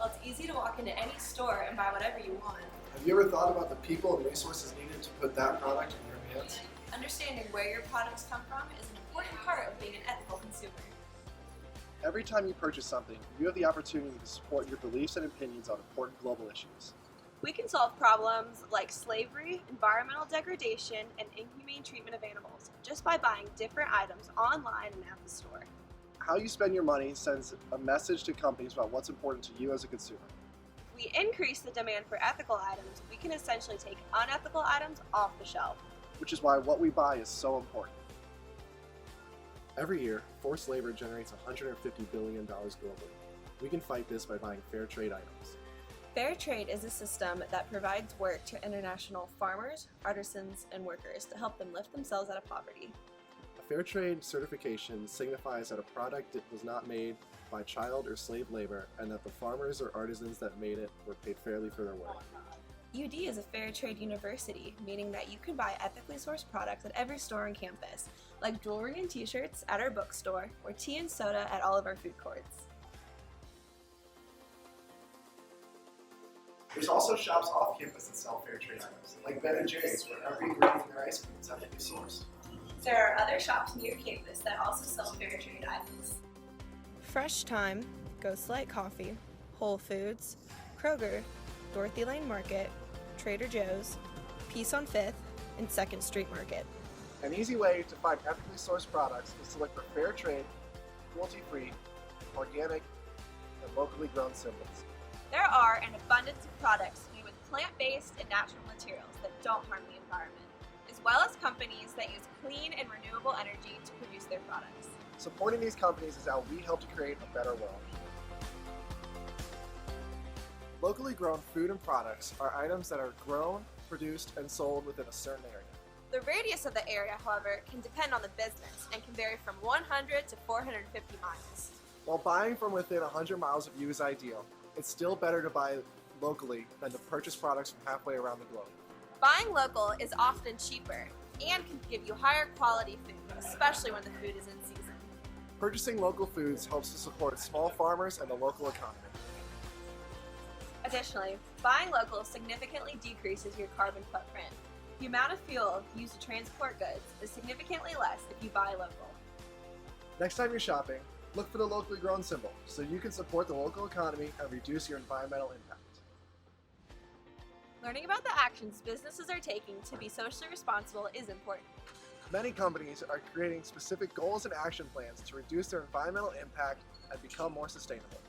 Well, it's easy to walk into any store and buy whatever you want. Have you ever thought about the people and resources needed to put that product in your hands? Understanding where your products come from is an important part of being an ethical consumer. Every time you purchase something, you have the opportunity to support your beliefs and opinions on important global issues. We can solve problems like slavery, environmental degradation, and inhumane treatment of animals just by buying different items online and at the store. How you spend your money sends a message to companies about what's important to you as a consumer. If we increase the demand for ethical items, we can essentially take unethical items off the shelf. Which is why what we buy is so important. Every year, forced labor generates $150 billion globally. We can fight this by buying fair trade items. Fair trade is a system that provides work to international farmers, artisans, and workers to help them lift themselves out of poverty. A fair trade certification signifies that a product was not made by child or slave labor and that the farmers or artisans that made it were paid fairly for their work. UD is a fair trade university, meaning that you can buy ethically sourced products at every store on campus, like jewelry and t-shirts at our bookstore, or tea and soda at all of our food courts. There's also shops off campus that sell fair trade items, like Ben & Jerry's, where every ingredient in their ice cream is ethically sourced. There are other shops near campus that also sell fair trade items. Fresh Time, Ghost Light Coffee, Whole Foods, Kroger, Dorothy Lane Market, Trader Joe's, Peace on 5th, and 2nd Street Market. An easy way to find ethically sourced products is to look for fair trade, cruelty-free, organic, and locally grown symbols. There are an abundance of products made with plant-based and natural materials that don't harm the environment, as well as companies that use clean and renewable energy to produce their products. Supporting these companies is how we help to create a better world. Locally grown food and products are items that are grown, produced, and sold within a certain area. The radius of the area, however, can depend on the business and can vary from 100 to 450 miles. While buying from within 100 miles of you is ideal, it's still better to buy locally than to purchase products from halfway around the globe. Buying local is often cheaper and can give you higher quality food, especially when the food is in season. Purchasing local foods helps to support small farmers and the local economy. Additionally, buying local significantly decreases your carbon footprint. The amount of fuel used to transport goods is significantly less if you buy local. Next time you're shopping, look for the locally grown symbol so you can support the local economy and reduce your environmental impact. Learning about the actions businesses are taking to be socially responsible is important. Many companies are creating specific goals and action plans to reduce their environmental impact and become more sustainable.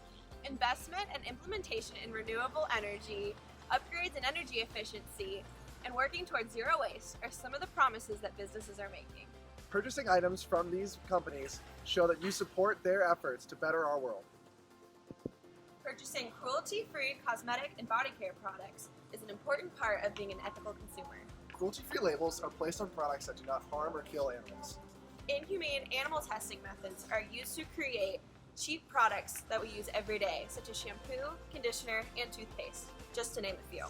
Investment and implementation in renewable energy, upgrades in energy efficiency, and working towards zero waste are some of the promises that businesses are making. Purchasing items from these companies show that you support their efforts to better our world. Purchasing cruelty-free cosmetic and body care products is an important part of being an ethical consumer. Cruelty-free labels are placed on products that do not harm or kill animals. Inhumane animal testing methods are used to create cheap products that we use every day, such as shampoo, conditioner, and toothpaste, just to name a few.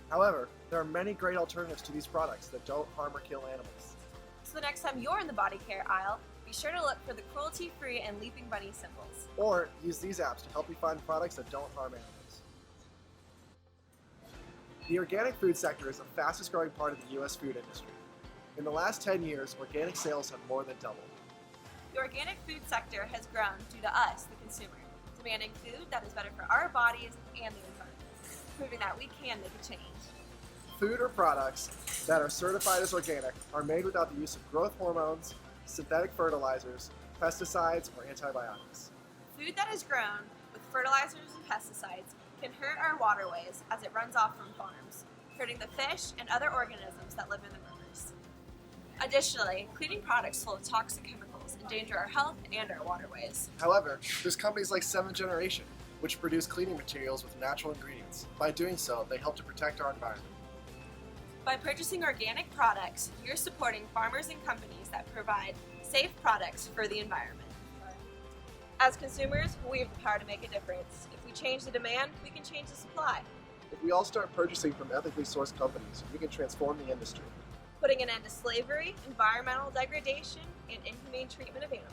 However, there are many great alternatives to these products that don't harm or kill animals. So the next time you're in the body care aisle, be sure to look for the cruelty-free and leaping bunny symbols. Or use these apps to help you find products that don't harm animals. The organic food sector is the fastest growing part of the U.S. food industry. In the last 10 years, organic sales have more than doubled. The organic food sector has grown due to us, the consumer, demanding food that is better for our bodies and the environment, proving that we can make a change. Food or products that are certified as organic are made without the use of growth hormones, synthetic fertilizers, pesticides, or antibiotics. Food that is grown with fertilizers and pesticides can hurt our waterways as it runs off from farms, hurting the fish and other organisms that live in the rivers. Additionally, cleaning products full of toxic chemicals endanger our health and our waterways. However, there's companies like 7th Generation, which produce cleaning materials with natural ingredients. By doing so, they help to protect our environment. By purchasing organic products, you're supporting farmers and companies that provide safe products for the environment. As consumers, we have the power to make a difference. If we change the demand, we can change the supply. If we all start purchasing from ethically sourced companies, we can transform the industry. Putting an end to slavery, environmental degradation, and inhumane treatment of animals.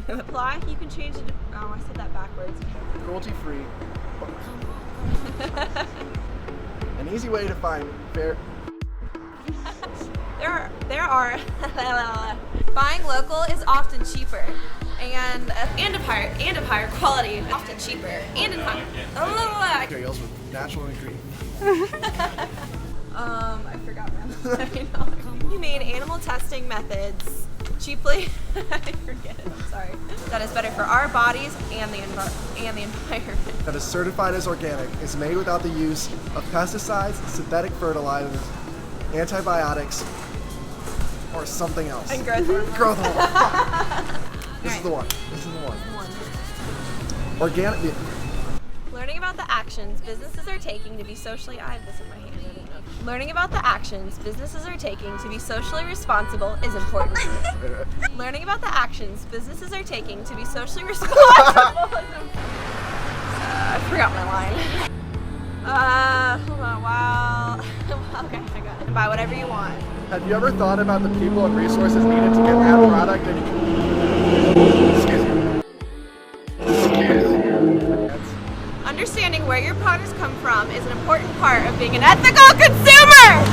Apply, you can change it to, oh, I said that backwards. Cruelty-free. An easy way to find fair. There are buying local is often cheaper and of higher quality, often cheaper and in higher Materials with natural ingredients. I forgot my humane animal testing methods cheaply. I forget it. I'm sorry. That is better for our bodies and the environment. That is certified as organic, is made without the use of pesticides, synthetic fertilizers, antibiotics, or something else. And growth hormone. Growth hormone. This is the one. This is the one. Organic. Learning about the actions businesses are taking to be socially. I have this in my hand. I don't know. Learning about the actions businesses are taking to be socially responsible is important. Learning about the actions businesses are taking to be socially responsible. I forgot my line. Hold on. Wow. Okay, I got it. Buy whatever you want. Have you ever thought about the people and resources needed to get that product? Excuse me. Understanding where your products come from is an important part of being an ethical consumer!